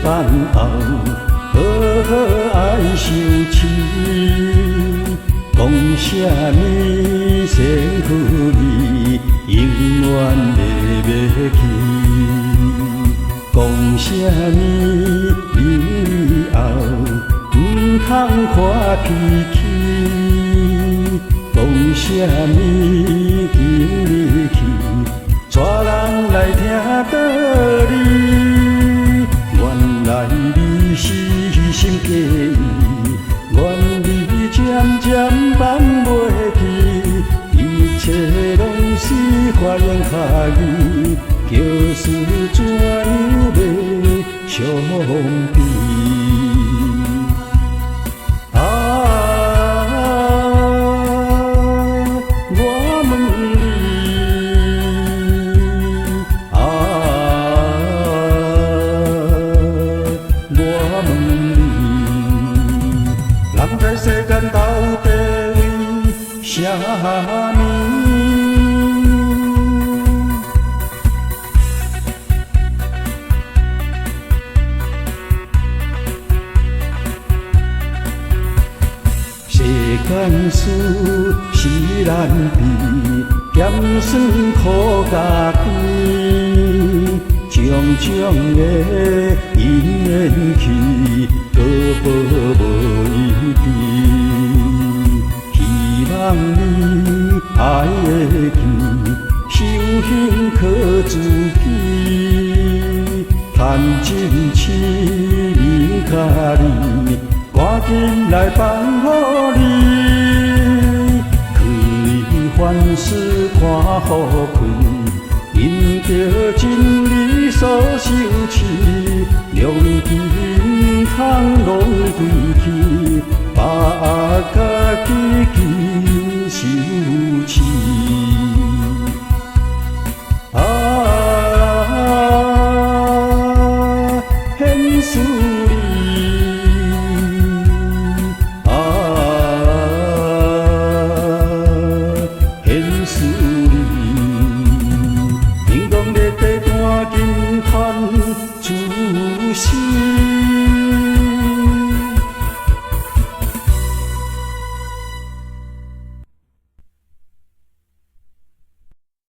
饭后，好好爱相思。讲啥物幸福味，永远袂去。讲啥物以后，唔通看脾气。讲啥物今日去，带人来听道理。原来你是心假意，原你渐渐放袂记，一切拢是花言巧语，叫事怎样要相比？人在世间到底为啥物？世间事是难避，咸酸苦家己，种种的因缘去，搁报无一致。希望你爱会记，修行靠自己，趁真痴人甲你，赶紧来放乎你，开凡事看好开，因着真理所修持，良机通拢归去，把家己记。